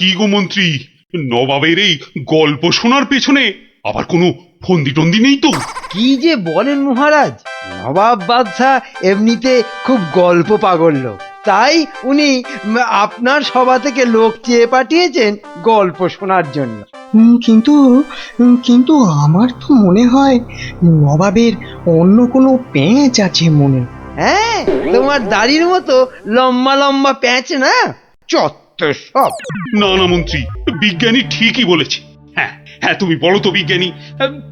কি গো মন্ত্রী, নবাবের এই গল্প শোনার পেছনে আবার কোনো ফন্দি টন্দি নেই তো? কি যে বলেন মহারাজ, নবাব বাদশাহ এমনিতে খুব গল্প পাগল লোক, তাই উনি আপনার সভা থেকে লোক চেয়ে পাঠিয়েছেন গল্প শোনার জন্য। কিন্তু কিন্তু আমার তো মনে হয় নবাবের অন্য কোনো পেঁচ আছে মনে। হ্যাঁ, তোমার দাড়ির মতো লম্বা লম্বা প্যাঁচ না, চত্বর সব। না না মন্ত্রী, বিজ্ঞানী ঠিকই বলেছে। হ্যাঁ হ্যাঁ, তুমি বলো তো বিজ্ঞানী,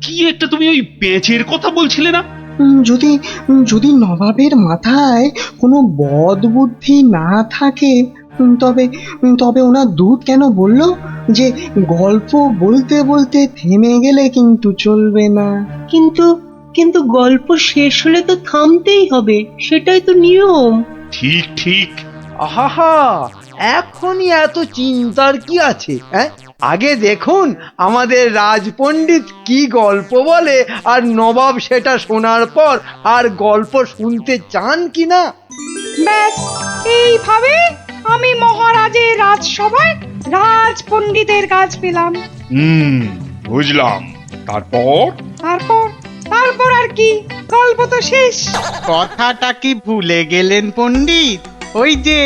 কি একটা তুমি ওই পেঁচের কথা বলছিলে না? যদি যদি নবাবের মাথায় কোনো বদ বুদ্ধি না থাকে, তবে তবে ওনার দূত কেন বলল যে গল্প বলতে বলতে থেমে গেলে কিন্তু চলবে না? কিন্তু কিন্তু গল্প শেষ হলে তো থামতেই হবে, সেটাই তো নিয়ম। ঠিক ঠিক। আহা, এখনই এত চিন্তার কি আছে? হ্যাঁ, আগে দেখুন আমাদের রাজপণ্ডিত কি গল্প বলে, আর নবাব সেটা শোনার পর আর গল্প শুনতে চান কিনা। ব্যাস, এইভাবে আমি মহারাজের রাজসভায় রাজপণ্ডিতের কাজ পেলাম। বুঝলাম। তারপর? তারপর তারপর আর কি, গল্প তো শেষ। কথাটা কি ভুলে গেলেন পণ্ডিত? ওই যে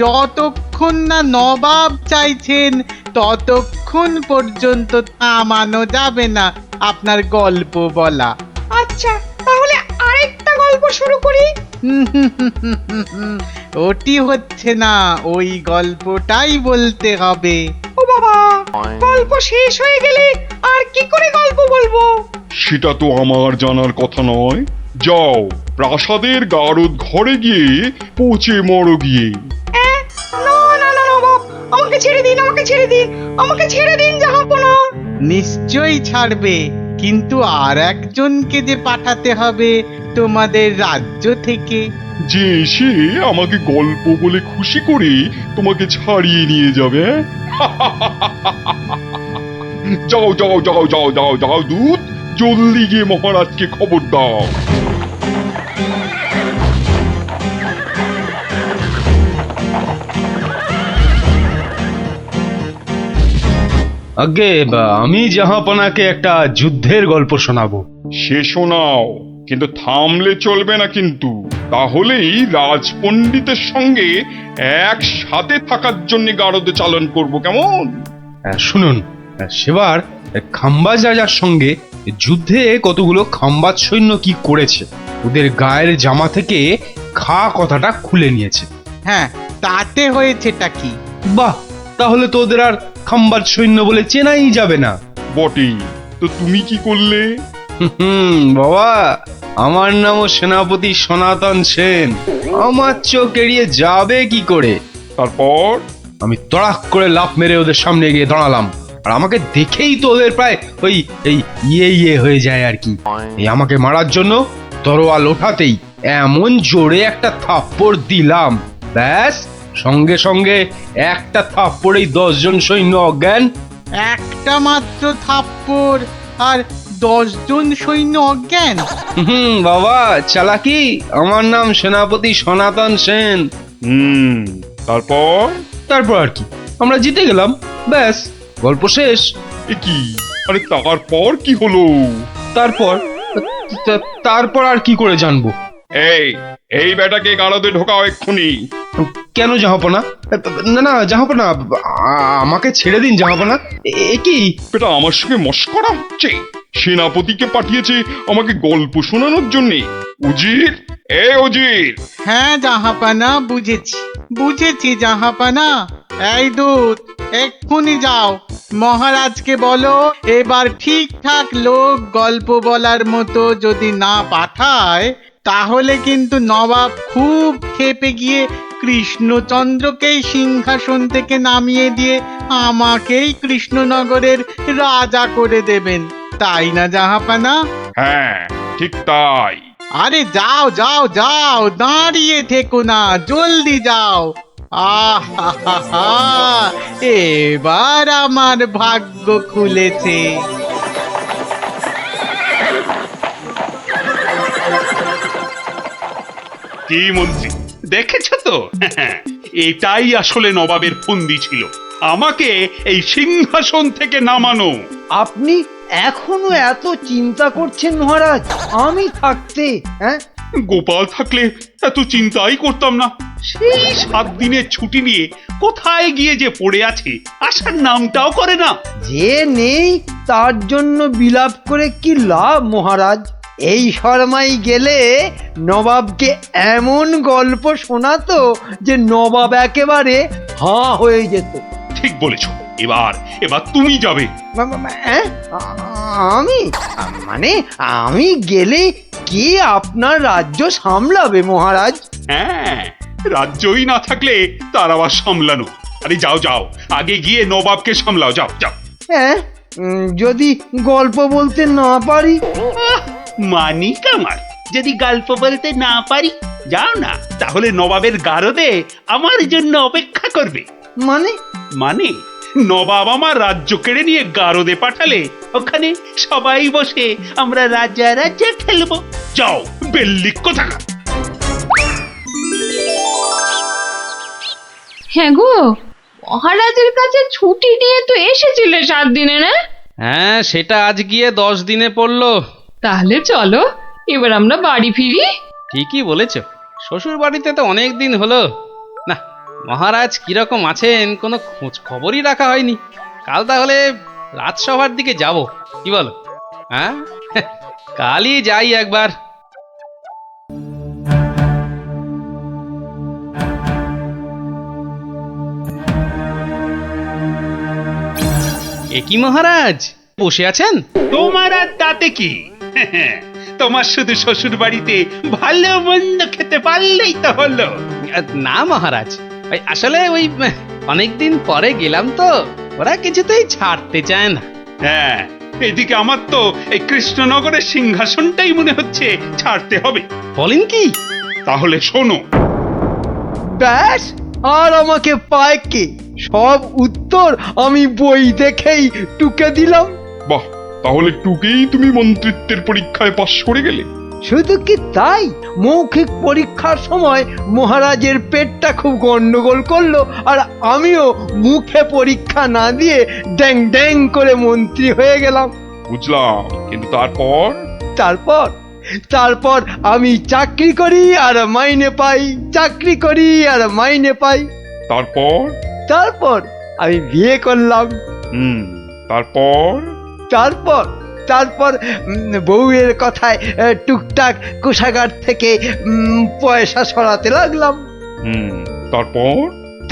যতক্ষণ না নবাব চাইছেন ততক্ষণ পর্যন্ত থামানো যাবে না আপনার গল্প বলা। আচ্ছা, তাহলে আরেকটা গল্প শুরু করি। ওটি হচ্ছে না, ওই গল্পটাই বলতে হবে। ও বাবা, গল্প শেষ হয়ে গেলে আর কি করে গল্প বলবো? সেটা তো আমার জানার কথা নয়। যাও, প্রাসাদের গারদ ঘরে গিয়ে পচে মরো গিয়ে। না না না নবাব, আমাকে ছেড়ে দিন, আমাকে ছেড়ে দিন, আমাকে ছেড়ে দিন জাহাপনা। নিশ্চয়ই ছাড়বে, কিন্তু আর একজনকে যে পাঠাতে হবে তোমাদের রাজ্য থেকে। যে এসে আমাকে গল্প বলে খুশি করে তোমাকে ছাড়িয়ে নিয়ে যাবে। যাও যাও যাও যাও যাও যাও দূত, জলদি গিয়ে মহারাজকে খবর দাও। আগে আমি জাহাপনাকে একটা যুদ্ধের গল্প শোনাবো। সে শোনাও, কিন্তু থামলে চলবে না কিন্তু, তাহলেই রাজপণ্ডিতের সঙ্গে একসাথে থাকার জন্য গারদ চালন করব, কেমন? শুনুন, সেবার খাম্বাজ রাজার সঙ্গে যুদ্ধে কতগুলো খাম্বাজ সৈন্য কি করেছে, ওদের গায়ের জামা থেকে খা কথাটা খুলে নিয়েছে। হ্যাঁ, তাতে হয়েছেটা কি? বাহ, তাহলে তো ওদের আর খাম্বাজ সৈন্য বলে চেনাই যাবে না। বটেই তো, তুমি কি করলে? বাবা, আমার নামও সেনাপতি সনাতন সেন, আমার চোখ এড়িয়ে যাবে কি করে? তারপর? আমি তড়াক করে লাফ মেরে ওদের সামনে গিয়ে দাঁড়ালাম, আর আমাকে দেখেই তো ওদের প্রায় ওই এই ইয়ে হয়ে যায় আর কি। এই আমাকে মারার জন্য তরোয়াল ওঠাতেই এমন জোরে একটা থাপ্পড় দিলাম, ব্যাস সঙ্গে সঙ্গে একটা থাপ্পড়েই 10 জন সৈন্য অজ্ঞান। একটা মাত্র থাপ্পড় আর 10 জন সৈন্য অজ্ঞান? বাবা চালাকি, আমার নাম সেনাপতি সনাতন সেন। তারপর? তারপর আর কি, আমরা জিতে গেলাম, ব্যাস গল্প শেষ। এ কি? আরে তারপর কি হলো? তারপর আর কি করে জানবো? এই এই বেটাকে গারদে ঢোকাও এক্ষুনি। কেন জাহাপনা? না না জাহাপনা, আমাকে ছেড়ে দিন জাহাপনা। এ কি? বেটা আমার সঙ্গে মশকরা হচ্ছে? সেনাপতিকে পাঠিয়েছে আমাকে গল্প শোনানোর জন্য। উজির, এ উজির! হ্যাঁ জাহাপানা, বুঝেছি বুঝেছি জাহাপানা। এই দূত, এক্ষুনি যাও, মহারাজকে বলো এবার ঠিকঠাক লোক গল্প বলার মতো যদি না পাঠায় তাহলে কিন্তু নবাব খুব ক্ষেপে গিয়ে কৃষ্ণচন্দ্রকেই সিংহাসন থেকে নামিয়ে দিয়ে আমাকেই কৃষ্ণনগরের রাজা করে দেবেন, তাই না জাহাপানা? হ্যাঁ ঠিক তাই। আরে যাও যাও যাও, দাঁড়িয়ে থেকো না, জলদি যাও। আহা, এবার আমার ভাগ্য খুলেছে। কি মন্ত্রী, দেখেছ তো? এটাই আসলে নবাবের ফন্দি ছিল। আমাকে এই সিংহাসন থেকে নামানো। আপনি এখনো এত চিন্তা করছেন মহারাজ আমি থাকতে? হ্যাঁ, গোপাল থাকলে এত চিন্তাই করতাম না। সেই 7 দিনের ছুটি নিয়ে কোথায় গিয়ে যে পড়ে আছে, আসার নামটাও করে না। যে নেই তার জন্য বিলাপ করে কি লাভ মহারাজ? এই শর্মাই গেলে নবাবকে এমন গল্প শোনাতো যে নবাব একেবারে হাঁ হয়ে যেত। ঠিক বলেছ। এবার এবার তুমি যাবে। হ্যাঁ? আমি মানে আমি গেলে কে আপনার রাজ্য সামলাবে মহারাজ? হ্যাঁ, রাজ্যই না থাকলে তার আবার সামলানো। আরে যাও যাও, আগে গিয়ে নবাবকে সামলাও, যাও যাও। হ্যাঁ, যদি গল্প বলতে না পারি? মানি কামাল, যদি গল্প বলতে না পারি, যাও না, তাহলে নবাবের গারদে আমার জন্য অপেক্ষা করবে। মানে মানে নবাব আমার রাজ্য কেড়ে নিয়ে গারদে পাঠালে ওখানে সবাই বসে আমরা রাজা রাজা খেলবো। যাও, বেল্লি কোথাকার। হ্যাঁ গো, মহারাজের কাছে ছুটি নিয়ে তো এসেছিলে 7 দিনে, না? হ্যাঁ, সেটা আজ গিয়ে 10 দিনে পড়লো। তাহলে চলো এবার আমরা বাড়ি ফিরি। ঠিকই বলেছ, শ্বশুর বাড়িতে তো অনেক দিন হলো না। মহারাজ কিরকম আছেন কোনো খোঁজ খবরই রাখা হয়নি। কাল তাহলে রাজসভার দিকে যাব, কি বলো? হ্যাঁ, কালই যাই একবার। এ কি মহারাজ, বসে আছেন? তোমার আর তাতে কি? তোমার শুধু শ্বশুর বাড়িতে ভালো মন্দ খেতে পারলেই তো হলো। না মহারাজ, ওই আসলে ওই অনেকদিন পরে গেলাম তো, ওরা কিছুতেই ছাড়তে চায় না। হ্যাঁ, এদিকে আমার তো এই কৃষ্ণনগরের সিংহাসনটাই মনে হচ্ছে ছাড়তে হবে। বলেন কি? তাহলে শোনো। ব্যাস, আর আমাকে পায় কে? সব উত্তর আমি বই দেখেই টুকে দিলাম। বাহ, তাহলে টুকেই তুমি মন্ত্রিত্বের পরীক্ষায় পাশ করে গেলে। শুধু কি তাই, মৌখিক পরীক্ষার সময় মহারাজের পেটটা খুব গন্ডগোল করলো, আর আমিও মুখে পরীক্ষা না দিয়ে ড্যাং ড্যাং করে মন্ত্রী হয়ে গেলাম। বুঝলাম, কিন্তু তারপর? তারপর তারপর আমি চাকরি করি আর মাইনে পাই, চাকরি করি আর মাইনে পাই। তারপর? তারপর আমি বিয়ে করলাম। তারপর? তারপর তারপর বউয়ের কথায় টুকটাক কোষাগার থেকে পয়সা সরাতে লাগলাম। তারপর?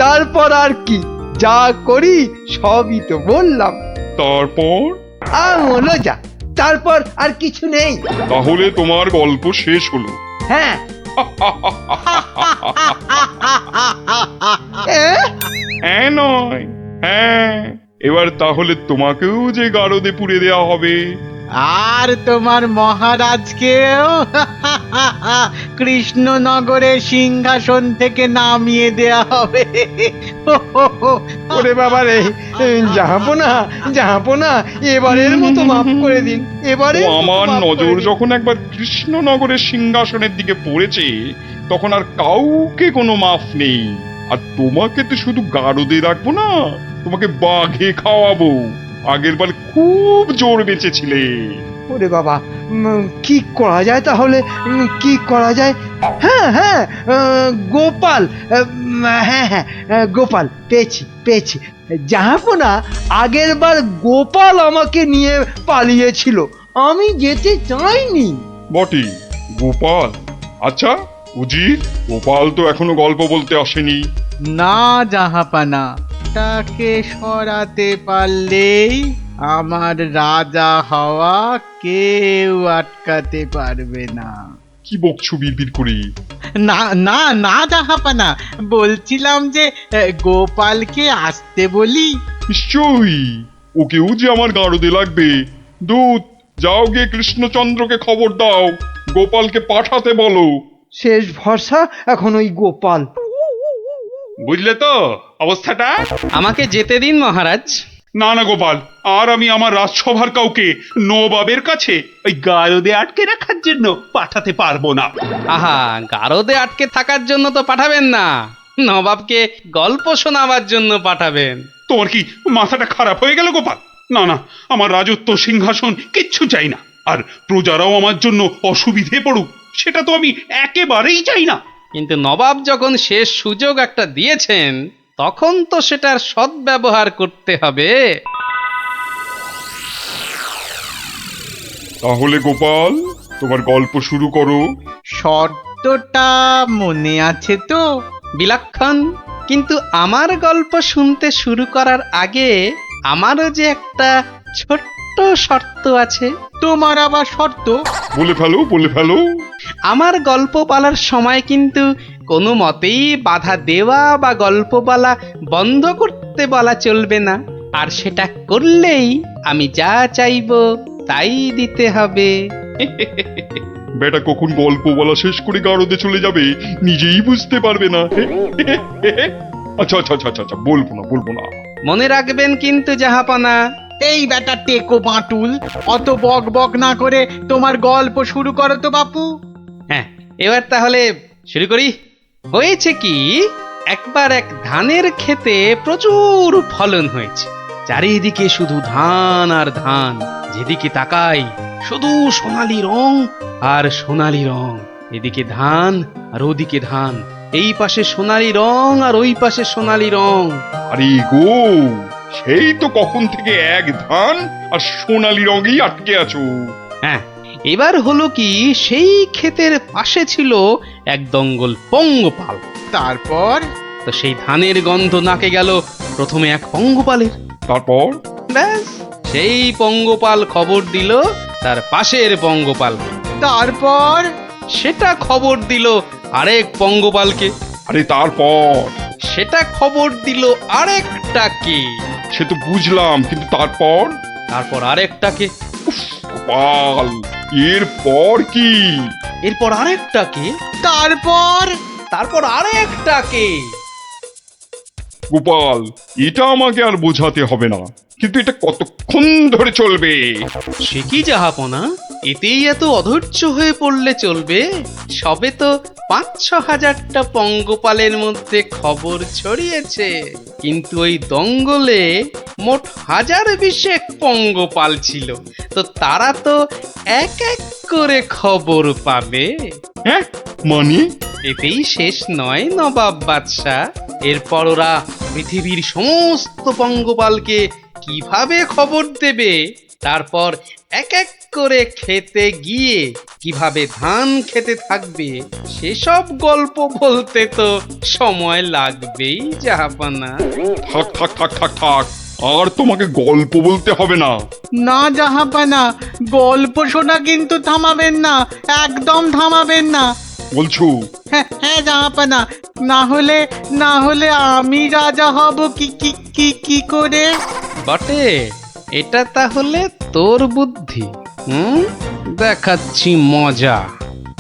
তারপর আর কি, যা করি সবই তো বললাম। তারপর? আর মনে যা, তারপর আর কিছু নেই। তাহলে তোমার গল্প শেষ হলো। হ্যাঁ। হ্যাঁ নয়, হ্যাঁ। এবার তাহলে তোমাকেও যে গারদে পুড়ে দেওয়া হবে। আর তোমার মহারাজকেও কৃষ্ণনগরের সিংহাসন থেকে নামিয়ে দেয়া হবে। ওরে বাবা রে, জাহাপনা জাহাপনা, এবারের মতো মাফ করে দিন, এবারে ও আমার নজর যখন একবার কৃষ্ণনগরের সিংহাসনের দিকে পড়েছে, তখন আর কাউকে কোনো মাফ নেই। আর তোমাকে তো শুধু গারদে রাখবো না, তোমাকে বাঘে খাওয়াবো। আগের বার খুব জোর বেঁচেছিলে। ওরে বাবা, কি করা যায় তাহলে? কি করা যায়? হ্যাঁ হ্যাঁ, গোপাল, হ্যাঁ হ্যাঁ, গোপাল, পেয়েছি পেয়েছি। জাহাপনা, আগের বার গোপাল আমাকে নিয়ে পালিয়েছিল, আমি যেতে চাইনি। বটে, গোপাল? আচ্ছা উজির, গোপাল তো এখনো গল্প বলতে আসেনি। না জাহাপানা, তাকে সরাতে পারলেই আমার রাজা হওয়া কেউ আটকাতে পারবে না। কি বকছো বিড়বিড় করে? না না না জাহাপানা, বলছিলাম যে গোপালকে আসতে বলি। নিশ্চয়ই, ওকেও যে আমার গারদে লাগবে। দূত, যাও গিয়ে কৃষ্ণচন্দ্রকে খবর দাও, গোপালকে পাঠাতে বলো। শেষ ভরসা এখন ওই গোপাল। বুঝলে তো অবস্থাটা? আমাকে যেতে দিন মহারাজ। না না গোপাল, আর আমি আমার রাজসভার কাউকে নবাবের কাছে ওই গারদে আটকে রাখার জন্য পাঠাতে পারবো না। আহা, গারদে আটকে থাকার জন্য তো পাঠাবেন না, নবাবকে গল্প শোনাবার জন্য পাঠাবেন। তো তোমার কি মাথাটা খারাপ হয়ে গেল গোপাল? না না, আমার রাজত্ব সিংহাসন কিচ্ছু চাই না, আর প্রজারাও আমার জন্য অসুবিধে পড়ুক সেটা তো আমি একেবারেই চাই না। কিন্তু নবাব যখন শেষ সুযোগ একটা দিয়েছেন তখন তো সেটার সদ্ব্যবহার করতে হবে। তাহলে গোপাল, তোমার গল্প শুরু করো। শর্তটা মনে আছে তো? বিলক্ষণ। কিন্তু আমার গল্প শুনতে শুরু করার আগে আমারও যে একটা ছোট্ট শর্ত আছে। তোমার আবার শর্ত? বলে ফেলো, বলে ফেলো। আমার গল্প বলার সময় কিন্তু কোনো মতেই বাধা দেওয়া বা গল্প বলা বন্ধ করতে বলা চলবে না। আর সেটা করলেই আমি যা চাইবো তাই দিতে হবে। বেটা কখন গল্প বলা শেষ করে গারদে চলে যাবে নিজেই বুঝতে পারবে না। আচ্ছা আচ্ছা আচ্ছা আচ্ছা, বলবো না, বলবো না। মনে রাখবেন কিন্তু জাহাপনা। এই বেটা টেকো বাঁটুল, অত বক বক না করে তোমার গল্প শুরু করো তো বাপু। হ্যাঁ, এবার তাহলে শুরু করি। হয়েছে কি, একবার এক ধানের ক্ষেতে প্রচুর ফলন হয়েছে। চারিদিকে শুধু ধান আর ধান, যেদিকে তাকাই শুধু সোনালী রং আর সোনালী রং। এদিকে ধান আর ওদিকে ধান, এই পাশে সোনালী রং আর ওই পাশে সোনালী রং। আরে গো, সেই তো কখন থেকে এক ধান আর সোনালী রঙেই আটকে আছো। হ্যাঁ, এবার হলো কি, সেই ক্ষেতের পাশে ছিল এক দঙ্গল পঙ্গপাল। তারপর? তো সেই ধানের গন্ধ নাকে গেল প্রথমে এক পঙ্গপালের। তারপর? ব্যাস, সেই পঙ্গপাল খবর দিল তার পাশের পঙ্গপালকে। তারপর? সেটা খবর দিল আরেক পঙ্গপালকে। আরে তারপর? সেটা খবর দিল আরেকটাকে। সে তো বুঝলাম, কিন্তু তারপর? তারপর আরেকটাকে। গোপাল, এরপর কি? এরপর আরেকটাকে। তারপর? তারপর আরেকটাকে। গোপাল, এটা আমাকে আর বোঝাতে হবে না, কিন্তু এটা কতক্ষণ ধরে চলবে? সে কি জাহাপনা, এতেই এত অধৈর্য হয়ে পড়লে চলবে? সবে তো ৫-৬ হাজারটা পঙ্গপালের মধ্যে খবর ছড়িয়েছে, কিন্তু ওই দঙ্গলে মোট ১০০০ পঙ্গপাল ছিল। তো তারা তো এক এক করে খবর পাবে। হ্যাঁ মানে? এতেই শেষ নয় নবাব বাদশাহ। এরপর ওরা পৃথিবীর সমস্ত পঙ্গপালকে কিভাবে খবর দেবে, তারপর এক এক করে খেতে গিয়ে কিভাবে ধান খেতে থাকবে, সেসব গল্প বলতে তো সময় লাগবেই জাহাপনা। থাক থাক থাক থাক থাক, আর তোমাকে গল্প বলতে হবে না। না জাহাপানা, গল্প শোনা কিন্তু থামাবেন না, একদম থামাবেন না। বলছো? হ্যাঁ হ্যাঁ জাহাপানা, না হলে আমি রাজা হব কি কি কি কি করে? বটে, এটা তাহলে তোর বুদ্ধি। দেখাচ্ছি মজা।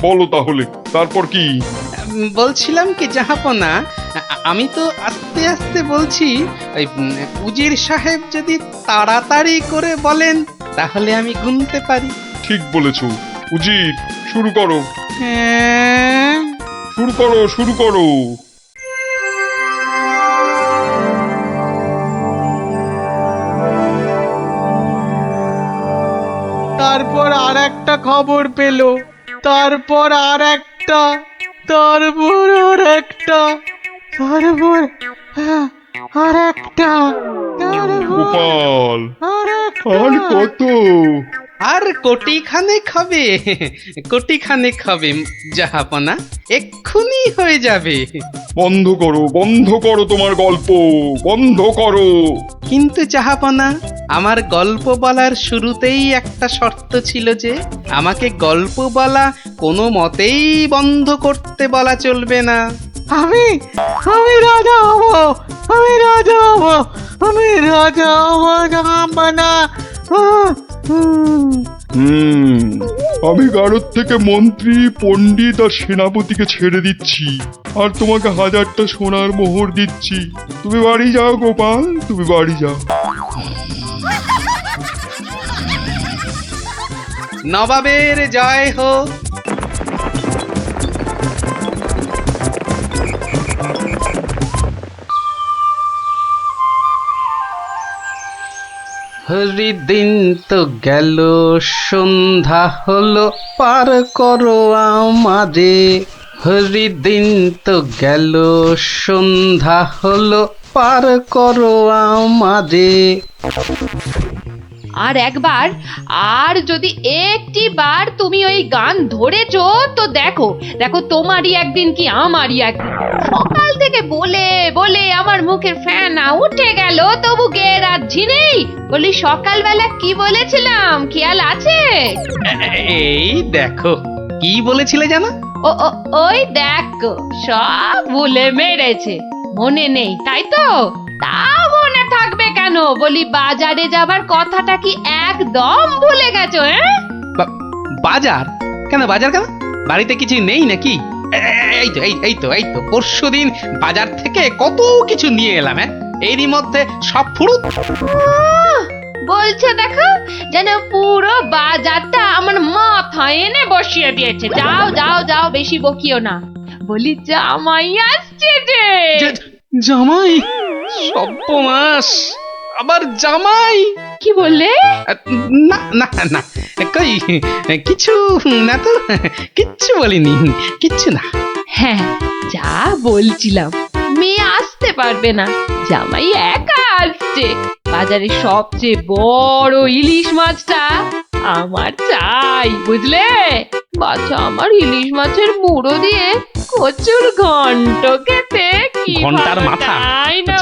বলো তাহলে, তারপর কি? বলছিলাম কি জাহাপনা, আমি তো আস্তে আস্তে বলছি। ওই উজির সাহেব যদি তাড়াতাড়ি করে বলেন তাহলে আমি গুনতে পারি। ঠিক বলেছো। উজির, শুরু করো, হ্যাঁ, শুরু করো, শুরু করো। তারপর আর একটা খবর পেল, তারপর আর একটা, তারপর আর একটা, তারপর আর একটা, গোপাল, আর আর কত? আর কোটিখানেক হবে, কোটিখানেক হবে জাহাপনা, এক্ষুনি হয়ে যাবে। বন্ধ করো, বন্ধ করো তোমার গল্প, বন্ধ করো। কিন্তু জাহাপনা, আমার গল্প বলার শুরুতেই একটা শর্ত ছিল যে আমাকে গল্প বলা কোনো মতেই বন্ধ করতে বলা চলবে না। আমি রাজা হব, আমি রাজা হব, আমি রাজা হব জাহাপানা। আমি গারদ থেকে মন্ত্রী, পণ্ডিত আর সেনাপতিকে ছেড়ে দিচ্ছি, আর তোমাকে ১০০০টা সোনার মোহর দিচ্ছি। তুমি বাড়ি যাও গোপাল, তুমি বাড়ি যাও। নবাবের জয় হোক। হরিদিন তো গেল, সন্ধ্যা হলো, পার করো আমারে। হরিদিন তো গেল, সন্ধ্যা হলো, পার করো আমারে। আর একবার, আর যদি একটি বার তুমি ওই গান ধরেছো তো দেখো দেখো, তোমারই একদিন কি আমারই একদিন। সকাল থেকে বলে বলে আমার মুখের ফেনা উঠে গেল, তবু গেয়ে রাখছি নেই। বলি সকালবেলা কি বলেছিলাম, খেয়াল আছে? এই দেখো, কি বলেছিলে জানো? ও ও, ওই দেখো, সব ভুলে মেরেছে, মনে নেই তাই তো? তা মনে থাকবে কেন? বলি বাজারে যাবার কথাটা কি একদম ভুলে গেছো? বাজার কেন? বাজার কেন? বাড়িতে কিছু নেই নাকি? এই তো পরশুদিন বাজার থেকে কত কিছু নিয়ে এলাম। এরই মধ্যে সব ফুরুত। বলছে দেখো, যেন পুরো বাজারটা আমার মাথায় এনে বসিয়ে দিয়েছে। যাও যাও যাও, বেশি বকিও না। বলি জামাই আসছে যে। জামাই? সর্বনাশ, আবার জামাই? কি বললে? না না না, কই কিছু না তো, কিচ্ছু বলিনি, কিচ্ছু না। হ্যাঁ, যা বলছিলাম, মেয়ে আসতে পারবে না, জামাই একা আসছে। বাজারে সবচেয়ে বড় ইলিশ মাছটা আমার চাই, বুঝলে? বাচ্চা আমার ইলিশ মাছের মুড়ো দিয়ে কচুর ঘন্ট খেতে কি ঘন্টার মাথা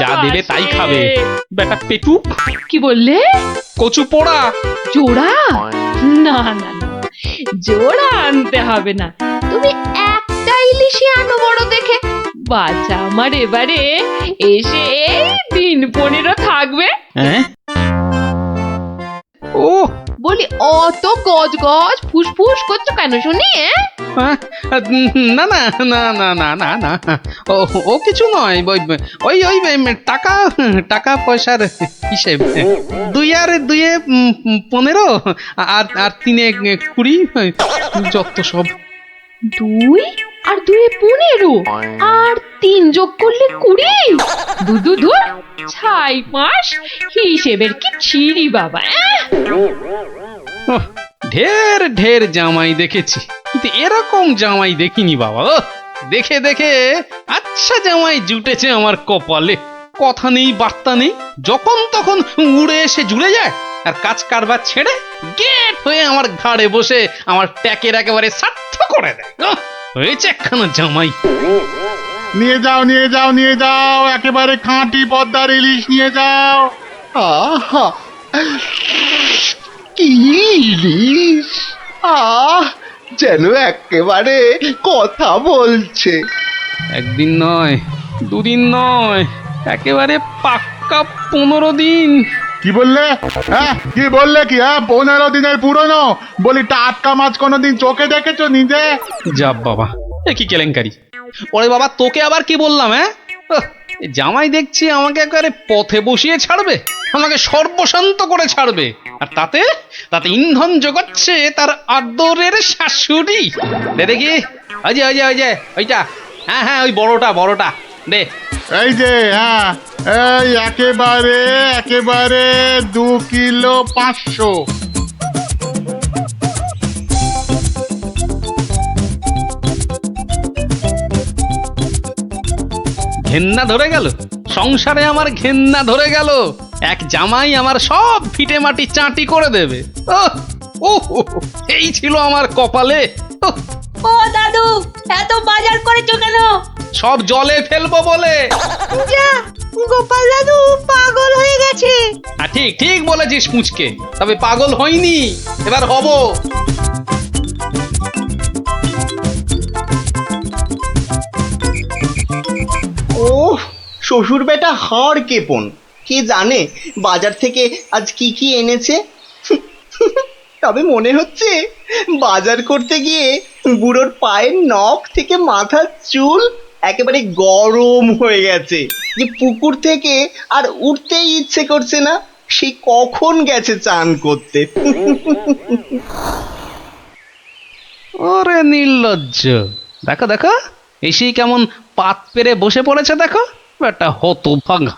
যা দেবে তাই খাবে বেটা পেটু। কি বললে? কচু পোড়া জোড়া? না না না, জোড়া আনতে হবে না, তুমি একটা ইলিশই আনো বড় দেখে। বাচ্চা আমার এবারে এসে এই দিন 15 থাকবে। ও বলি অত গজ গজ ফুসফুস করছো কেন শুনি? না না না না না না না, ও কিছু নয়। ওই ওই টাকা টাকা পয়সার হিসেব। 2 আর 2 15, আর 3 20, যত সব। 2 আর 2 15, আর 3 যোগ করলে 20। দুদু ছাই মাস হিসেবের কি ছিরি বাবা। ঢের ঢের জামাই দেখেছি, কিন্তু এরকম জামাই দেখিনি বাবা। দেখে দেখে আচ্ছা জামাই জুটেছে আমার কপালে। কথা নেই, বার্তা নেই, যখন তখন উড়ে এসে জুড়ে যায়, আর কাজ কারবার ছেড়ে গেট হয়ে আমার ঘাড়ে বসে আমার ট্যাকের একেবারে সার্থ করে দেয়। হয়েছে একখানা জামাই। নিয়ে যাও নিয়ে যাও নিয়ে যাও, একেবারে খাঁটি পদ্মার ইলিশ নিয়ে যাও। আহা, কি ইলিশ! যেন একেবারে কথা বলছে। একদিন নয়, 2 দিন নয়, একেবারে পাক্কা 15 দিন। কি বললে? কি বললে? কি 15 দিনের পুরনো? বলি টাটকা মাছ কোনোদিন চোখে দেখেছো নিজে? যা বাবা, এ কি কেলেঙ্কারি! ওরে বাবা, তোকে আবার কি বললাম? জামাই দেখছি আমাকে একেবারে পথে বসিয়ে ছাড়বে, আমাকে সর্বশান্ত করে ছাড়বে, আর তাতে তাতে ইন্ধন জোগাচ্ছে তার আদরের শাশুড়ি। দে দেখি, ওই যে ওইটা। হ্যাঁ, ওই বড়টা দে। এই যে, এই একেবারে 2 কিলো 500। ঘেন্না ধরে গেল, সংসারে আমার ঘেন্না ধরে গেল। এক জামাই আমার সব ফিটে মাটি চাটি করে দেবে। এই ছিল আমার কপালে। ও দাদু, এত বাজার করেছো কেন? সব জলে ফেলবো বলে। যা, গোপাল দাদু পাগল হয়ে গেছে। ঠিক বলেছিস পুচকে, তবে পাগল হইনি, এবার হব। ও শ্বশুর বেটা হাড় কেপন, কে জানে বাজার থেকে আজ কি কি এনেছে। তবে মনে হচ্ছে বাজার করতে গিয়ে বুড়োর পায়ের নখ থেকে মাথার চুল একেবারে গরম হয়ে গেছে, যে পুকুর থেকে আর উঠতেই ইচ্ছে করছে না। সে কখন গেছে চান করতে। ওরে নির্লজ্জ, দেখো এসেই কেমন পাত পেরে বসে পড়েছে। দেখো বেটা হতভাগা।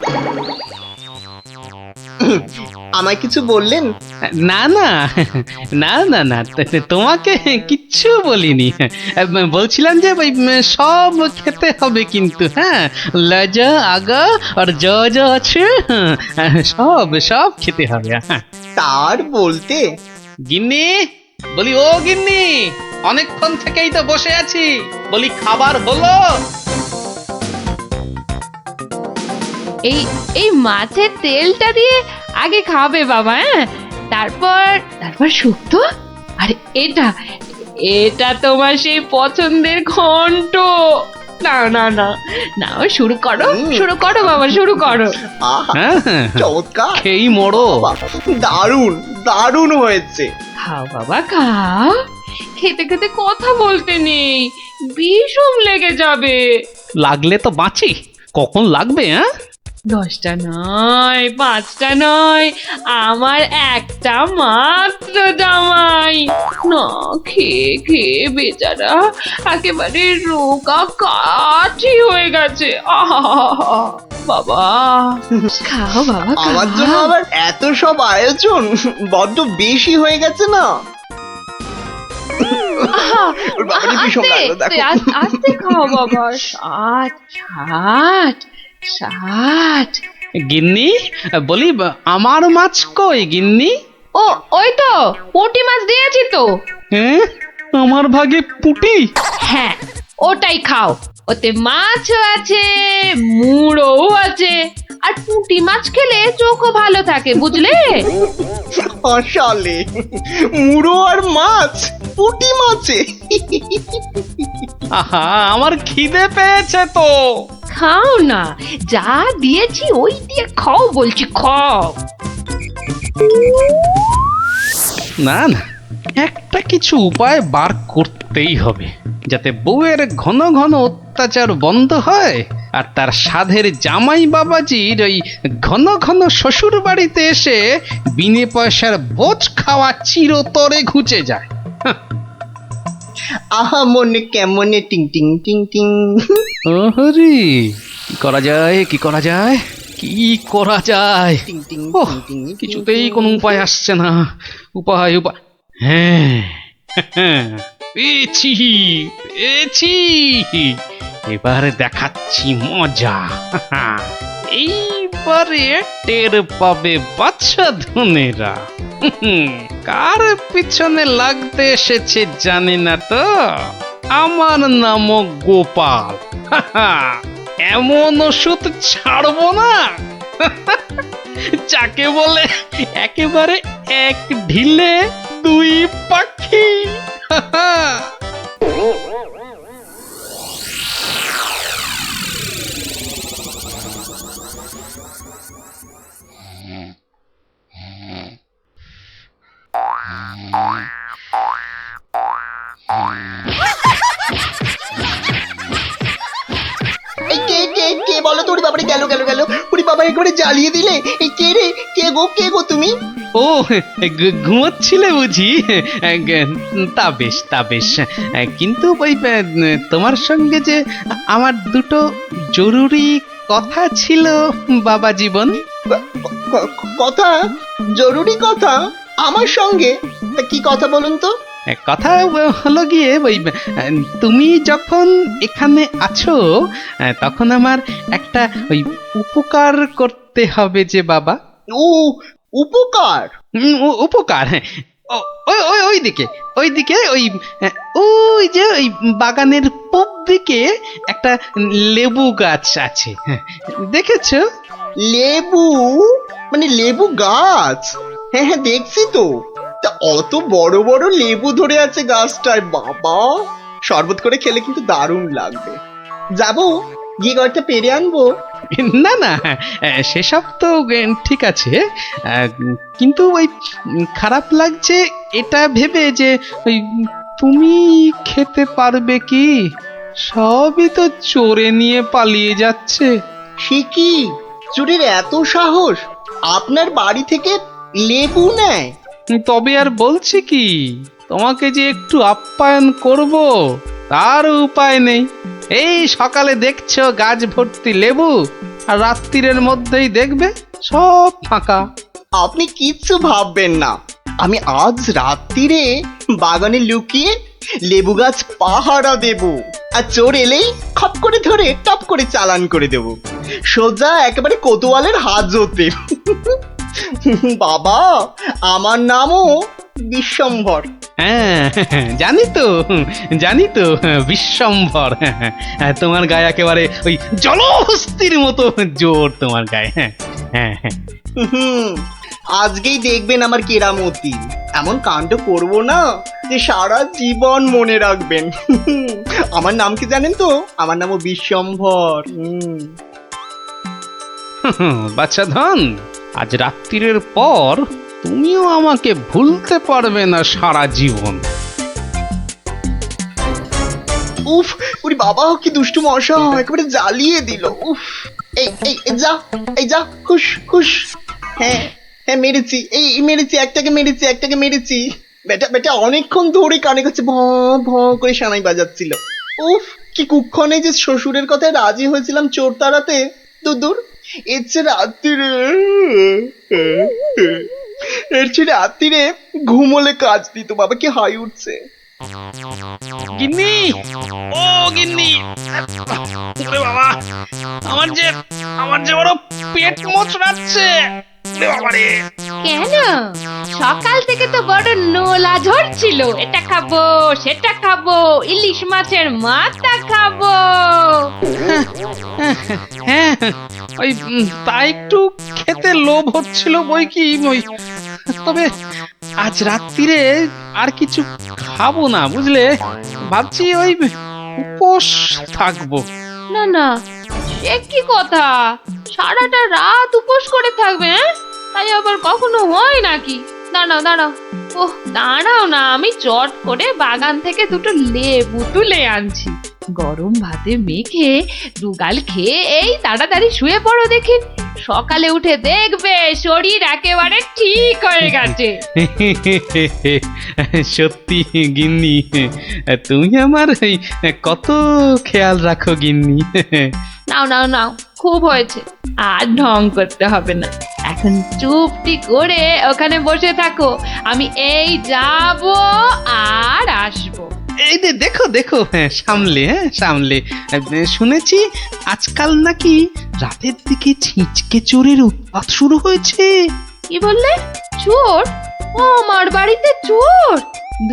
আমায় কিছু বললেন? না না না না না তোমাকে কিচ্ছু বলিনি। বলছিলাম যে ওই সব খেতে হবে কিন্তু, হ্যাঁ, লাজা আগা আর যা যা আছে সব সব খেতে হবে। হ্যাঁ তার বলতে গিন্নি, বলি ও গিন্নি, অনেকক্ষণ থেকেই তো বসে আছি, বলি খাবার হলো? এই এই মাছের তেলটা দিয়ে আগে খাবে বাবা, হ্যাঁ, তারপর তারপর শুক্তো। আর এটা এটা তোমার সেই পছন্দের ঘন্ট। না না না না, শুরু করো শুরু করো বাবা, শুরু করো। আহা, হ্যাঁ হ্যাঁ, চমৎকার, খেয়েই মরো। দারুণ দারুণ হয়েছে। খাও বাবা খাও, খেতে খেতে কথা বলতে নেই, বিষম লেগে যাবে। লাগলে তো বাঁচি, কখন লাগবে? হ্যাঁ 10টা নয়, 5টা নয়, আমার একটা মাত্র জামাই। না খেয়ে খেয়ে বেচারা একেবারে রোগা কাঠি হয়ে গেছে। আহা বাবা, খাও বাবা আমার জন্য খাও। আবার এত সব আয়োজন বড্ড বেশি হয়ে গেছে না? আহা, ওর বাবারই ভীষণ আস্তে, লাগলো, দেখো। আস্তে খাও বাবা। 60 60। গিন্নি, বলি আমার মাছ কই গিন্নি? ও ওই তো পুঁটি মাছ দিয়েছি তো। হ্যাঁ, আমার ভাগে পুটি? হ্যাঁ ওটাই খাও, ওতে মাছও আছে, মুড়োও আছে, আর পুঁটি মাছ খেলে চোখও ভালো থাকে, বুঝলে? আসলে মুড়ো আর মাছ, পুঁটি মাছে। আহা, আমার খিদে পেয়েছে তো। খাও না, যা দিয়েছি ওই দিয়ে খাও বলছি, খাও। না না, একটা কিছু উপায় বার করতেই হবে, যাতে বউয়ের ঘন ঘন অত্যাচার বন্ধ হয়, আর তার সাধের জামাই বাবাজির ওই ঘন ঘন শ্বশুর বাড়িতে এসে বিনে পয়সার ভোজ খাওয়া চিরতরে ঘুচে যায়। আহা মনে কেমনে টিং টিং টিং টিং। ওহরি, কি করা যায়, কি করা যায়, কি করা যায়? টিং টিং ওহ, টিং টিং। কিছুতেই কোনো উপায় আসছে না। উপায় উপায়, হ্যাঁ পেয়েছি পেয়েছি, এবারে দেখাচ্ছি মজা। এইবারে টের পাবে বাচ্চা ধনেরা কার পিছনে লাগতে এসেছে জানি না তো। আমার নাম গোপাল। এমন ওষুধ ছাড়বো না যাকে বলে একেবারে এক ঢিলে 2 পাখি। এই কে বলো তো? ওরে বাবারে, গেল গেল গেল। ওরে বাবা, একবারে জ্বালিয়ে দিলে। এই কে রে? কে গো তুমি? ও, ঘুমোচ্ছিলে বুঝি? তা বেশ তা বেশ, কিন্তু ওই তোমার সঙ্গে যে আমার দুটো জরুরি কথা ছিল বাবা জীবন। কথা? জরুরি কথা আমার সঙ্গে? তা কি কথা বলুন তো? কথা হলো গিয়ে ওই তুমি যখন এখানে আছো তখন আমার একটা ওই উপকার করতে হবে যে বাবা। ও উপকার? উপকার, হ্যাঁ। ওইদিকে ওইদিকে ওই যে ওই বাগানের পূব দিকে একটা লেবু গাছ আছে, হ্যাঁ, দেখেছো? লেবু? মানে লেবু গাছ? হ্যাঁ হ্যাঁ, দেখছি তো। তা অত বড় বড় লেবু ধরে আছে গাছটায়, বাবা! শরবত করে খেলে কিন্তু দারুণ লাগবে। যাবো, গিয়ে কয়েকটা পেরে আনবো। না না, সেসব তো ঠিক আছে, কিন্তু ওই খারাপ লাগছে এটা ভেবে যে ওই তুমি খেতে পারবে কি? সবই তো চোরে নিয়ে পালিয়ে যাচ্ছে। সে কি? চুরির এত সাহস? আপনার বাড়ি থেকে লেবু নেয়? তবে আর বলছি কি, তোমাকে যে একটু আপ্যায়ন করব তার উপায় নেই। এই সকালে দেখছো গাছ ভর্তি লেবু, আর রাত্রিরের মধ্যেই দেখবে সব ফাঁকা। আপনি কিচ্ছু ভাববেন না, আমি আজ রাত্রিরে বাগানে লুকিয়ে লেবু গাছ পাহারা দেব, আর চোর এলেই খপ করে ধরে টপ করে চালান করে দেব, সোজা একেবারে কোতোয়ালের হাজতে। বাবা, আমার নামও বিশ্বম্ভর। হ্যাঁ, জানি তো বিশ্বম্ভর। তোমার গায়ে একেবারে ওই জলহস্তির মতো জোর তোমার গায়ে। হ্যাঁ, আজকেই দেখবেন আমার কেরামতি, এমন কাণ্ড করবো না যে সারা জীবন মনে রাখবেন। আমার নাম কি জানেন তো? আমার নামও বিশ্বম্ভর। বাচ্চা ধন, আজ রাত্রির পর তুমিও আমাকে ভুলতে পারবে না সারা জীবন। উফ, ওরে বাবা, কি দুষ্টু মশা, একেবারে জ্বালিয়ে দিল। উফ, এই এই এই যা, এই যা, হুশ হুশ। হ্যাঁ হ্যাঁ, মেরেছি, এই মেরেছি, একটাকে মেরেছি। বেটা অনেকক্ষণ ধরে কানে কাছে ভ ভ করে সানাই বাজাচ্ছিল। উফ, কি কুক্ষণে যে শ্বশুরের কথায় রাজি হয়েছিলাম চোর তাড়াতে। দূর, এর চেয়ে রাত্রিরে ঘুমোলে কাজ দিত। বাবা, কি হাই উঠছে। গিন্নি, ও গিন্নি, ওরে বাবা, আমার যে বড় পেট মোচড়াচ্ছে। কেন? সকাল থেকে তো বড় নোলা ঝরছিল, এটা খাবো সেটা খাবো, ইলিশ মাছের মাথা খাবো। হ্যাঁ, ওই তা একটু খেতে লোভ হচ্ছিল বই কি, তবে আজ রাত্রিরে আর কিছু খাবো না, বুঝলে। ভাবছি ওই উপোস থাকবো। না, সে কি কথা? সারাটা রাত উপোস করে থাকবে? তাই আবার কখনো হয় নাকি? দাঁড়াও, ওহ দাঁড়াও না, আমি চট করে বাগান থেকে দুটো লেবু তুলে আনছি। গরম ভাতে মেখে দুগাল খেয়ে এই তাড়াতাড়ি শুয়ে পড়ো দেখি, সকালে উঠে দেখবে শরীর একেবারে ঠিক হয়ে গেছে। সত্যি গিন্নি, তুমি আমার কত খেয়াল রাখো গিন্নি। নাও, খুব হয়েছে, আর ঢং করতে হবে না। এখন চুপটি করে ওখানে বসে থাকো, আমি এই যাব আর আসবো। এই যে দেখো, সামলে। শুনেছি আজকাল নাকি রাতের দিকে ছিঁচকে চোরের উৎপাত শুরু হয়েছে। কি বললে? চোর? আমার বাড়িতে চোর?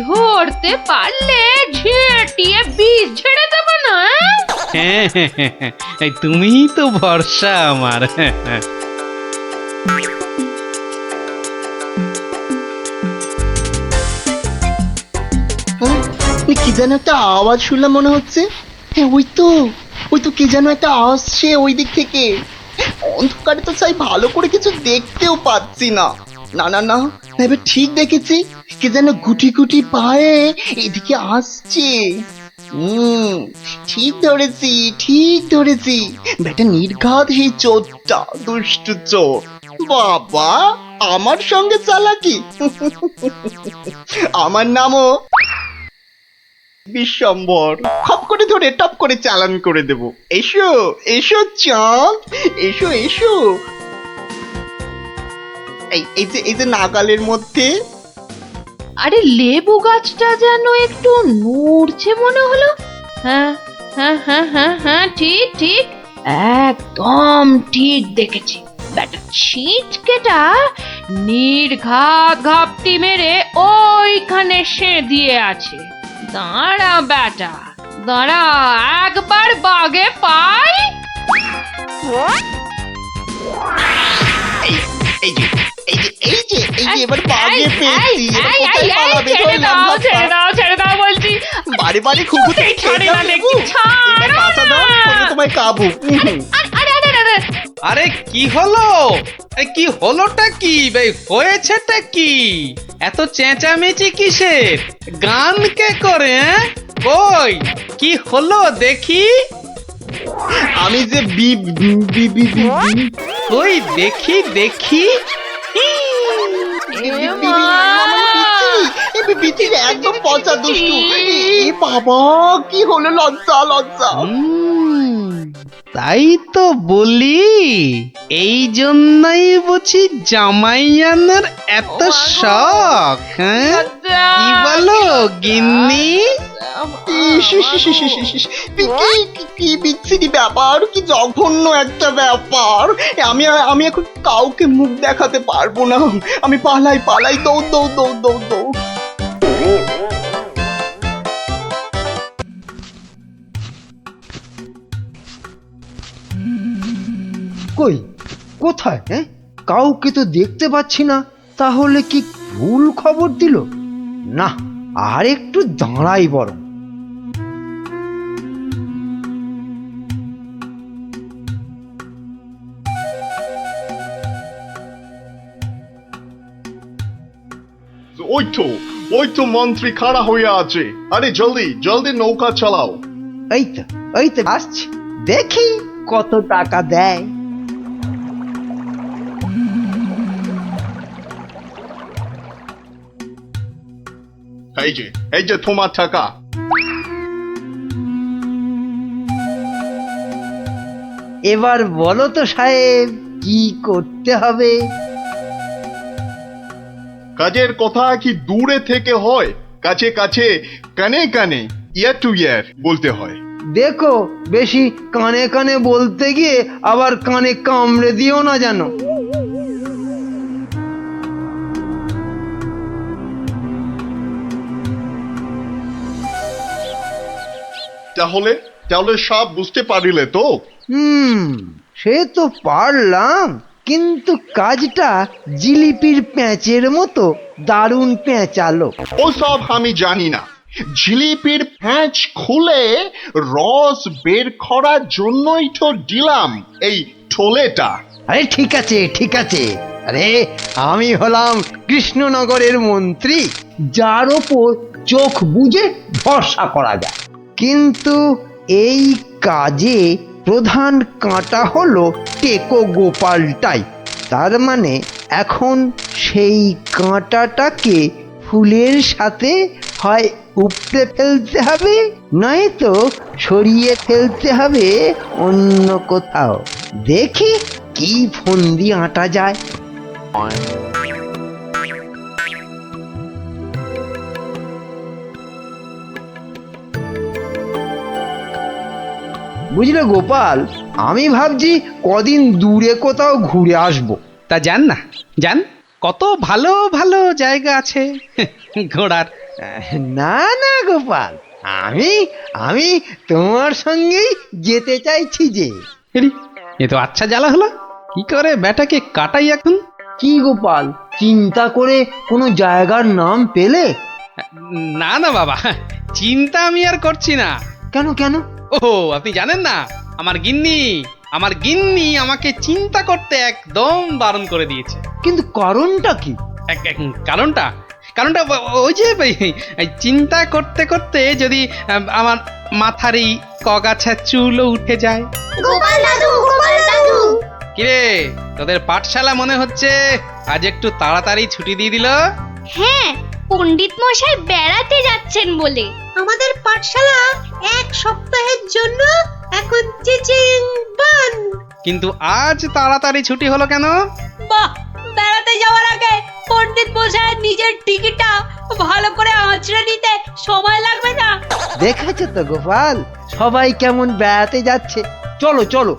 ধরতে পারলে ঝেঁটিয়ে বিষ ঝেড়ে দেবো না? হ্যাঁ, তুমিই তো ভরসা আমার। কি যেন একটা আওয়াজ শুনলাম মনে হচ্ছে। হ্যাঁ, ওই তো কি যেন একটা আসছে ওই দিক থেকে। অন্ধকারে তো চাই ভালো করে কিছু দেখতেও পাচ্ছি না। না, এবার ঠিক দেখেছি, কি যেন গুটি গুটি পায়ে এদিকে আসছে। ঠিক ধরেছি, বেটা নির্ঘাত সেই চোরটা, দুষ্টু চোর। বাবা, আমার সঙ্গে চালাকি। আমার নামও বিশ্বম্ভর, খপ করে ধরে টপ করে চালান করে দেব। এসো চাঁদ, এসো। এই যে নাগালের মধ্যে। আরে লেবু গাছটা যেন একটু নড়ছে মনে হলো। হ্যাঁ, ঠিক, একদম ঠিক দেখেছি। ব্যাটা ছিটকেটা নির্ঘাত ঘাপটি মেরে ওইখানে দিয়ে আছে। দাঁড়া বেটা, একবার বাগে পাই। এই যে এবার বাগে পেয়েছি। ছেড়ে দাও বলছি। বাড়ি খুকুতে তোমায় কাবু। আরে কি হলোটা কি ভাই, হয়েছেটা কি? এত চেঁচামেচি কিসের? গান কে করে? কই কি হলো দেখি? আমি যে কই দেখি। একদম পচা দুষ্টু। বাবা, কি হলো? লজ্জা। তাই তো বলি, এই জন্যই বুঝি জামাই আনার এত শখ, হ্যাঁ? কি বলো গিন্নি? কি বিচ্ছিরি ব্যাপার, কি জঘন্য একটা ব্যাপার। আমি এখন কাউকে মুখ দেখাতে পারবো না। আমি পালাই দৌড় দৌড় দৌড় দৌড় দৌড়। কই কোথায়? হ্যাঁ, কাউকে তো দেখতে পাচ্ছি না। তাহলে কি ভুল খবর দিল? না, আর একটু দাঁড়াই বরং। ওই তো মন্ত্রী খাড়া হয়ে আছে। আরে জলদি জলদি নৌকা চালাও। এই তো আসছি, দেখি কত টাকা দেয়। এই যে তোমার টাকা। এবার বলো তো সাহেব, কি করতে হবে? কাজের কথা কি দূরে থেকে হয়? কাছে কাছে, কানে কানে, ইয়ার টু ইয়ার বলতে হয়। দেখো, বেশি কানে কানে বলতে গিয়ে আবার কানে কামড়ে দিও না জানো। তাহলে সব বুঝতে পারিলে তো? সে তো পারলাম, কিন্তু কাজটা জিলিপির প্যাঁচের মতো দারুণ পেঁচালো। ও সব আমি জানি না। জিলিপির প্যাঁচ খুলে রস বের করার জন্যই তো দিলাম এই ঠোলেটা। আরে ঠিক আছে। আরে আমি হলাম কৃষ্ণনগরের মন্ত্রী, যার ওপর চোখ বুজে ভরসা করা যায়। কিন্তু এই কাজে প্রধান কাঁটা হলো টেকো গোপালটাই। তার মানে এখন সেই কাঁটাটাকে ফুলের সাথে হয় উপড়ে ফেলতে হবে, নয়তো সরিয়ে ফেলতে হবে অন্য কোথাও। দেখি কি ফন্দি আঁটা যায়। বুঝলে গোপাল, আমি ভাবছি কদিন দূরে কোথাও ঘুরে আসবো। তা যান না, যান, কত ভালো ভালো জায়গা আছে ঘোরার। না গোপাল, আমি তোমার সঙ্গেই যেতে চাইছি যে। এ তো আচ্ছা জ্বালা হলো, কি করে বেটাকে কাটাই এখন? কি গোপাল, চিন্তা করে কোনো জায়গার নাম পেলে? না বাবা, চিন্তা আমি আর করছি না। কেন? ও আপনি জানেন না, আমার গিন্নি আমাকে চিন্তা করতে একদম বারণ করে দিয়েছে। কিন্তু কারণটা কি? কারণটা ওই যে চিন্তা করতে করতে যদি আমার মাথার এই কগাছা চুলও উঠে যায়। গোপাল দাদু কিরে, তোদের পাঠশালা মনে হচ্ছে আজ একটু তাড়াতাড়ি ছুটি দিয়ে দিল? হ্যাঁ, পণ্ডিত মশাই বেড়াতে যাচ্ছেন বলে। আমাদের পাঠশালা এক সপ্তাহের জন্য এখন চিচিং বন্ধ। কিন্তু আজ তাড়াতাড়ি ছুটি হলো কেন? বাহ, বেড়াতে যাওয়ার আগে পণ্ডিত মশাই নিজের টিকিটটা ভালো করে আঁচড়ে নিতে সময় লাগবে না? দেখেছো তো গোপাল, সবাই কেমন বেড়াতে যাচ্ছে। চলো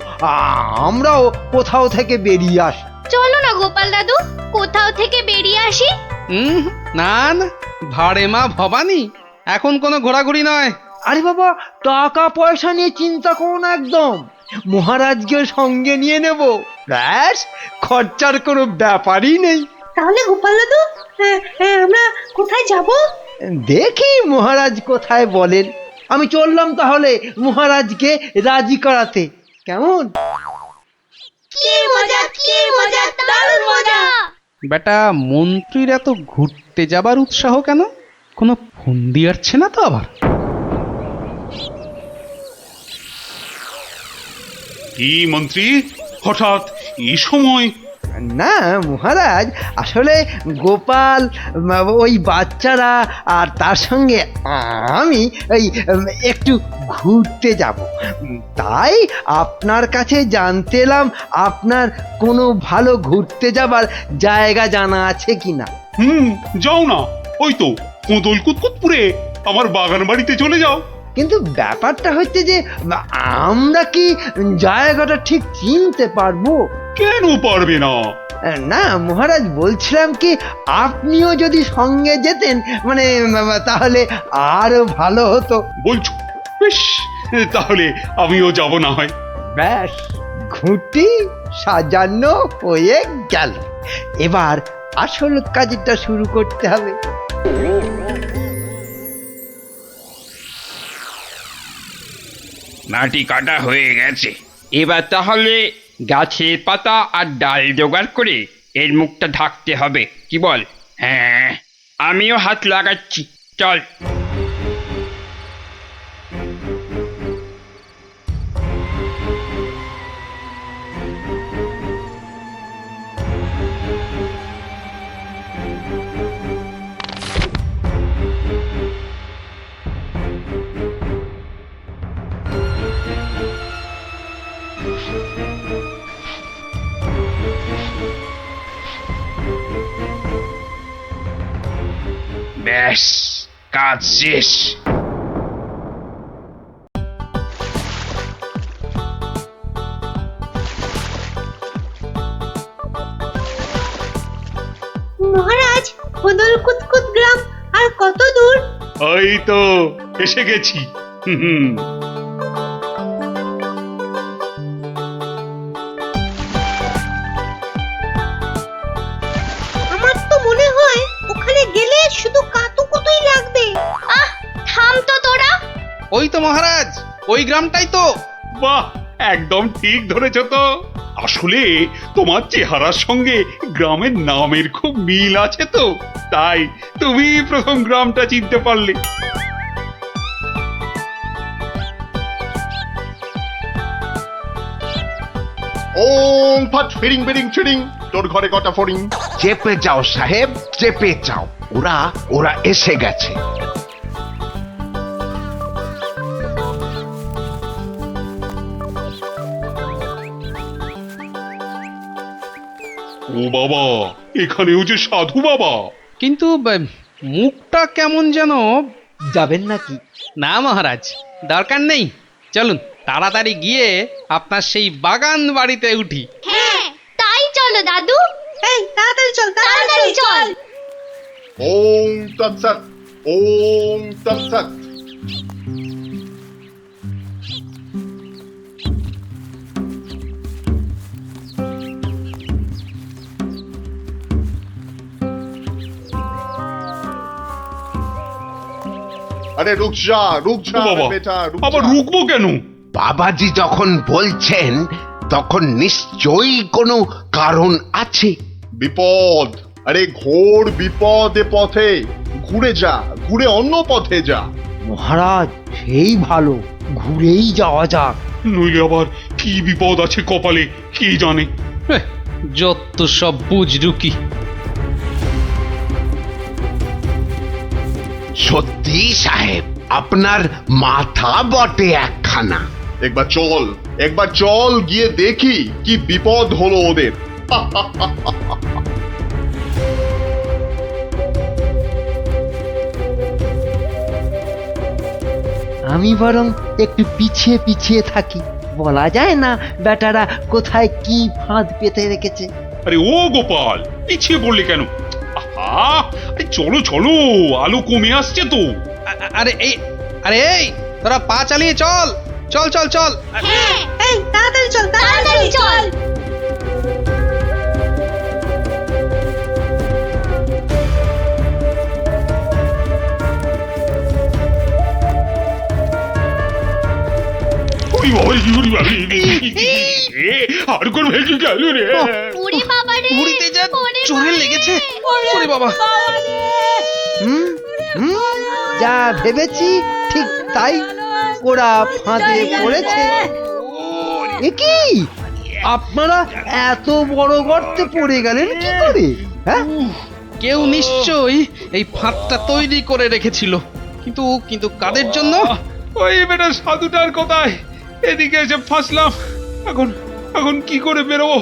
আমরাও কোথাও থেকে বেরিয়ে আসি। চলো না গোপাল দাদু, কোথাও থেকে বেরিয়ে আসি। না, ভাড়ে মা ভবানী, এখন কোনো ঘোরাঘুরি নয়। আরে বাবা, টাকা পয়সা নিয়ে চিন্তা করো না একদম। মহারাজকে সঙ্গে নিয়ে নেব, ব্যাস, খরচার কোনো ব্যাপারই নেই। তাহলে গোপাল দাদু, আমরা কোথায় যাব? দেখি মহারাজ কোথায় বলেন। আমি চললাম তাহলে মহারাজকে রাজি করাতে। কেমন? কি মজা, দারুণ মজা। বেটা মন্ত্রীর এত ঘুরতে যাবার উৎসাহ কেন? কোনো ফন্দি আসছে না তো আবার? কি মন্ত্রী, হঠাৎ এই সময়? না মহারাজ, আসলে গোপাল, ওই বাচ্চারা আর তার সঙ্গে আমি এই একটু ঘুরতে যাব, তাই আপনার কাছে জানতে এলাম আপনার কোনো ভালো ঘুরতে যাবার জায়গা জানা আছে কিনা। যাও না, ওই তো কোদল কুতকুতপুরে আমার বাগান বাড়িতে চলে যাও। কিন্তু ব্যাপারটা হচ্ছে যে আমরা কি জায়গাটা ঠিক চিনতে পারবো? কেন পারবে না? না মহারাজ, বলছিলাম কি আপনিও যদি সঙ্গে যেতেন, মানে তাহলে আরো ভালো হতো। বলছো? বেশ, তাহলে আমিও যাব না হয়। ব্যাস, ঘুঁটি সাজানো হয়ে গেল, এবার আসল কাজটা শুরু করতে হবে। মাটি কাটা হয়ে গেছে, এবার তাহলে গাছের পাতা আর ডাল জোগাড় করে এর মুখটা ঢাকতে হবে, কি বল? হ্যাঁ, আমিও হাত লাগাচ্ছি, চল। ব্যাস, কাজ শেষ। মহারাজ, খোদল কুতকুত গ্রাম আর কত দূর? ওই তো এসে গেছি। আমার তো মনে হয় ওখানে গেলে শুধু কাতুকুতুই লাগবে। আহ, থাম তো তোরা। ওই তো মহারাজ, ওই গ্রামটাই তো। বাহ, একদম ঠিক ধরেছ তো। আসলে তোমার চেহারার সঙ্গে গ্রামের নামের খুব মিল আছে তো, তাই তুমি প্রথম গ্রামটা চিনতে পারলে। ওম ফট ফিরিং বিরিং চিরিং, তোর ঘরে কটা ফড়িং? চেপে যাও সাহেব, চেপে যাও, ওরা ওরা এসে গেছে। ও বাবা, এখানেও যে সাধু বাবা। কিন্তু মুখটা কেমন যেন। যাবেন নাকি? না মহারাজ, দরকার নেই, চলুন তাড়াতাড়ি গিয়ে আপনার সেই বাগান বাড়িতে উঠি। হ্যাঁ, তাই চলো দাদু। এই তাড়াতাড়ি চল, তাড়াতাড়ি চল। ওম তৎসৎ, ওম তৎসৎ। আরে রুক যা, রুক যা বাবা, বেটা, রুক আবার যা। রুকবো কেন? বাবাজি যখন বলছেন তখন নিশ্চয়ই কোনো কারণ আছে। বিপদ, আরে ঘোর বিপদ এ পথে, ঘুরে যা, ঘুরে অন্য পথে যা। মহারাজ, সেই ভালো, ঘুরেই যাওয়া যাক। নইলে আবার কি বিপদ আছে কপালে কে জানে। যত সব বুঝরুকি। সত্যি সাহেব, আপনার মাথা বটে একখানা। একবার চল, একবার চল, গিয়ে দেখি কি বিপদ হলো ওদের। আমি বরং একটু পিছিয়ে পিছিয়ে থাকি, বলা যায় না বেটারা কোথায় কি ফাঁদ পেতে রেখেছে। আরে ও গোপাল, পিছিয়ে পড়লে কেন? আহা, আরে চলো চলো, আলো কমে আসছে তো। আরে এই তোরা পা চালিয়ে চল, চল চল চল। হ্যাঁ, এই তাড়াতাড়ি চল, তাড়াতাড়ি চল। আর কোন ভেঙে গেল রে? ওরে বাবা রে, উড়িতে যা চোরে লেগেছে। ওরে বাবা, যা ভেবেছি ঠিক তাই, ওরা ফাঁদে পড়েছে। এ কি, আপনারা এত বড় গর্তে পড়ে গেলেন কি করে? হ্যাঁ, কেউ নিশ্চয়ই এই ফাঁদটা তৈরি করে রেখেছিল, কিন্তু কিন্তু কাদের জন্য? ওই বেটা সাধুটার কোথায়? এদিকে এসে ফাঁসলাম। এখন এখন কি করে বেরোবো?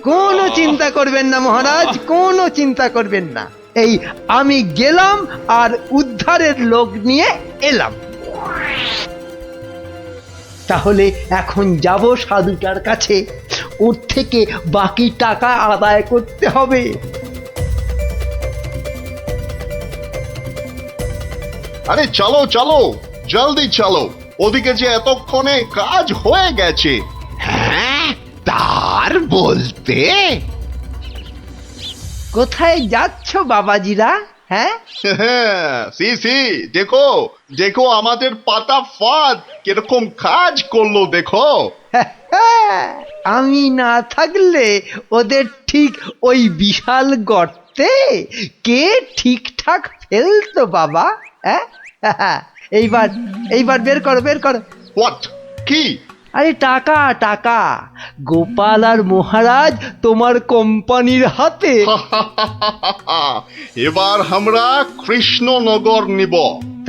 কোনো চিন্তা করবেন না মহারাজ, কোনো চিন্তা করবেন না। এই আমি গেলাম আর উদ্ধারের লোক নিয়ে এলাম। তাহলে এখন যাব সাধুটার কাছে, ওর থেকে বাকি টাকা আদায় করতে হবে। আরে চলো চলো, জলদি চলো, ওদিকে যে এতক্ষণে কাজ হয়ে গেছে। হ্যাঁ, তার বলতে কোথায় যাচ্ছ বাবাজিরা? হ্যাঁ, সি সি, দেখো দেখো আমাদের পাতা ফাঁদ কিরকম কাজ করলো দেখো। আমি না থাকলে ওদের ঠিক ওই বিশাল গর্তে কে ঠিকঠাক ফেলতো বাবা? হ্যাঁ, এইবার এইবার বের করো, বের করো। হোয়াট? কি? আরে টাকা টাকা, গোপাল আর মহারাজ তোমার কোম্পানির হাতে। এবার আমরা কৃষ্ণনগর নিব।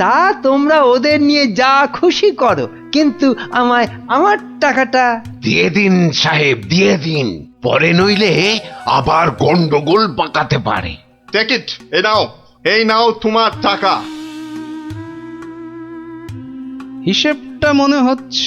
তা তোমরা ওদের নিয়ে যা খুশি করো, কিন্তু আমায় আমার টাকাটা দিয়ে দিন সাহেব, দিয়ে দিন, পরে নইলে আবার গন্ডগোল পাকাতে পারে। টেক ইট, এই নাও তোমার টাকা। হিসেবটা মনে হচ্ছে